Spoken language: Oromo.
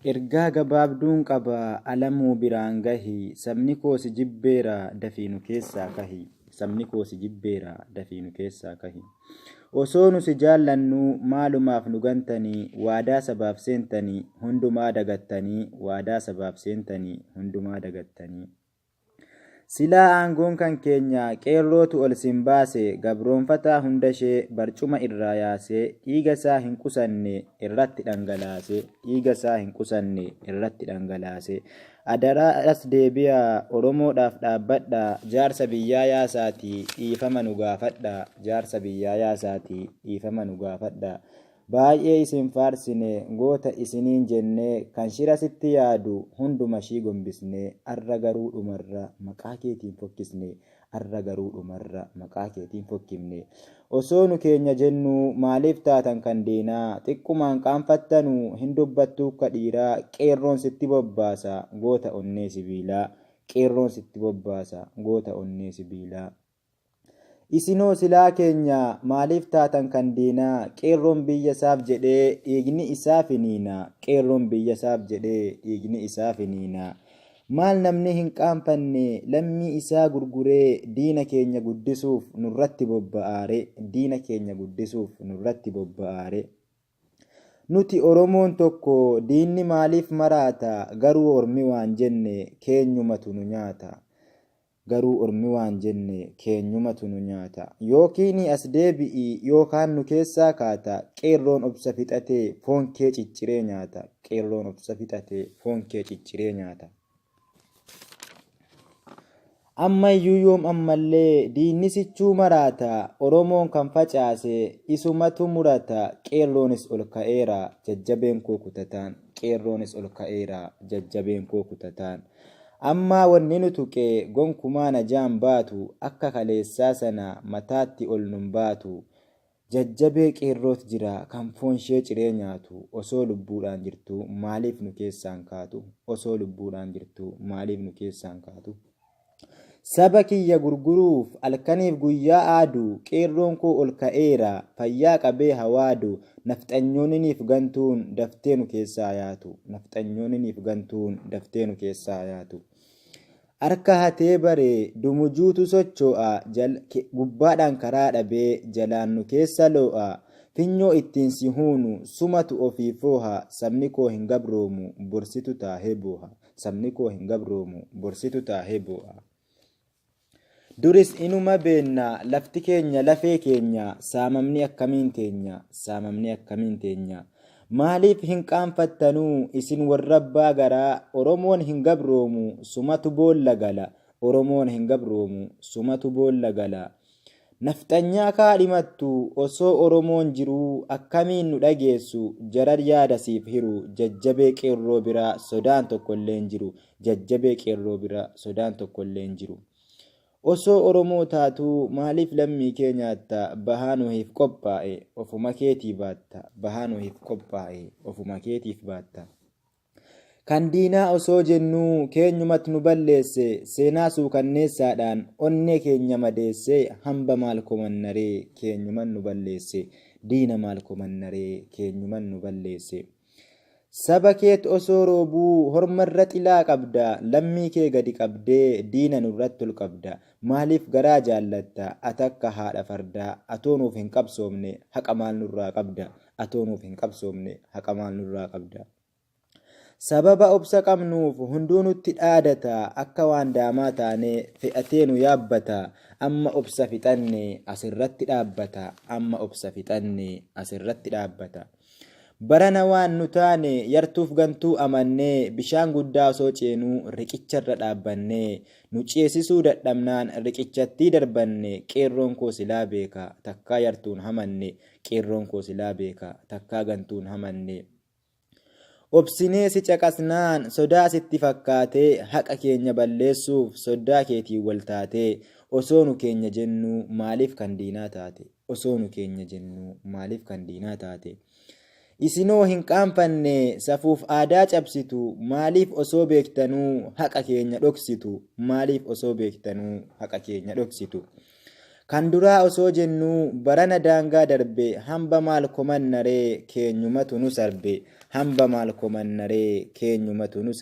Ergaa gabaabduun qaba alamuu biraan gahi, sabni koo si jibbeera dafii nu keessaa kahi. Sabni koo si jibbeera dafii nu keessaa kahi. Osoo nu si jaallannu maalumaaf nu gantanii, waadaa sabaaf seentanii hundumaa dagattanii, waadaa sabaaf seentanii hundumaa dagattanii. Silaa aangoon kan keenya qeerrootu ol sin baase, gabroonfataa hunda ishee barcuma irraa yaasee, dhiiga isaa hin qusanne irratti dhangalaase, dhiiga isaa hin qusanne irratti dhangalaase. Adaraa as deebi'a Oromoodhaaf dhaabbadha, jaarsa biyyaa yaasaatii dhiifama nu gaafadha, jaarsa biyyaa yaasaatii dhiifama nu gaafadha. Baay'ee isin faarsine goota isiniin jennee, kan shira sitti yaadu hunduma ishii gombisne, arra garuu dhumarra maqaa keetiin fokkisne, arra garuu dhumarra maqaa keetiin fokkifne. Osoo nu keenya jennu maaliif taatan kan diinaa, xiqqumaan qaanfattanuu hin dubbattuu akka dhiiraa, qeerroon sitti bobbaasa goota onnee sibiilaa, qeerroon sitti bobbaasa goota onnee sibiilaa. Isinoo silaa keenya maaliif taatan kan diinaa, qeerroon biyya isaaf jedhee dhiigni isaa finiina, qeerroon biyya isaaf jedhee dhiigni isaa finiina. Maal namni hin qaanfanne lammii isaa gurguree, diina keenya guddisuuf nurratti bobba'aare, diina keenya guddisuuf nurratti bobba'aare. Nuti Oromoon tokko diinni maaliif maraata, garuu ormi waan jenne keenyumatu nu nyaata. Garuu ormi waan jenne keenyumatu nu nyaata. Yookiin as deebi'i yookaan nu keessaa kaata, qeerroon obsa fixatee foon kee cicciree nyaata, qeerroon obsa fixatee foon kee cicciree nyaata. Ammayyuu yoom ammallee diinni sichuu maraata, Oromoon kan facaase isumatu murata, qeerroonis ol ka'eera jajjabeen koo kutataan, qeerroonis ol ka'eera jajjabeen koo kutataan. Amma wanni nu tuqe gonkumaa najaan baatu, akka kaleessaa sana mataatti ol nun baatu. Jajjabee qeerroot jira kan foon ishee ciree nyaatu, osoo lubbuudhaan jirtu maaliif nu keessaan kaatu, osoo lubbuudhaan jirtu maaliif nu keessaan kaatu. Saba kiyya gurguruuf halkaniif guyyaa aadu, qeerroon koo ol ka'eera fayyaa qabee hawaadu. Nafxanyooniniif gantuun daftee nu keessaa yaatu, nafxanyooniniif gantuun daftee nu keessaa yaatu. Harka hatee baree dumujuutu socho'a, gubbaadhaan karaa dhabee jalaan nu keessa loo'a. Finyoo ittiin si huunu sumatu ofii fooha, sabni koo hin gabroomu borsitu taahee booha, sabni koo hin gabroomu borsitu taahee booha. Duris inuma beenna lafti keenya lafee keenya, saamamni akkamiin teenya, saamamni akkamiin teenya. Maaliif hin qaanfattanuu isin warra abbaa garaa, Oromoon hin gabroomu sumatu boolla gala, Oromoon hin gabroomu sumatu boolla gala. Nafxanyaa kaadhimattu osoo Oromoon jiruu, akkamiin nu dhageessu jarar yaada siif hiru, jajjabee qeerroo biraa sodaan tokkollee hin jiru, jajjabee qeerroo biraa sodaan tokkollee hin jiru. Osoo Oromoo taatuu maaliif lammii kee nyaatta, bahaa nuhiif qophaa'e ofuma keetii baatta, bahaa nuhiif qophaa'e ofuma keetiif baatta. Kan diinaa osoo jennuu keenyumatu nu balleesse, seenaa suukanneessaadhaan onnee keenya madeesse, hamba maal komannaree keenyuman nu balleesse, diina maal komannaree keenyuman nu balleesse. Saba keet osoo roobuu hormarra xilaa qabda, lammii kee gadi qabdee diina nurratti ol qabda. Maaliif garaa jaallatta atakka haadha fardaa, atoonuuf hin qabsoomne haqa maal nurraa qabda, atoonuuf hin qabsoomne haqa maal nurraa qabda. Sababa obsa qabnuuf hunduu nutti dhaadata, akka waan daamaa taanee fe'atee nu yaabbata. Amma obsa fixanne asirratti dhaabbata, amma obsa fixanne asirratti dhaabbata. Barana waan nu taane yartuuf gantuu amannee, bishaan guddaa osoo ceenuu riqicharra dhaabbannee, nu ceesisuu dadhabnaan riqichatti darbanne, qeerroon koo silaa beeka takkaa yartuun hamanne, qeerroon koo silaa beeka takkaa gantuun hamanne. Obsinee si caqasnaan sodaa sitti fakkaatee, haqa keenya balleessuuf soddaa keetiin wal taatee, osoo nu keenya jennuu maaliif kan diinaa taate, osoo nu keenya jennuu maaliif kan diinaa taate. Isinoo hin qaanfanne safuuf aadaa cabsitu, maaliif osoo beektanuu haqa keenya dhoksitu, maaliif osoo beektanuu haqa keenya dhoksitu. Kan duraa osoo jennuu barana daangaa darbe, hamba maal komannaree keenyumatu nu sarbe, hamba maal komannaree keenyumatu nus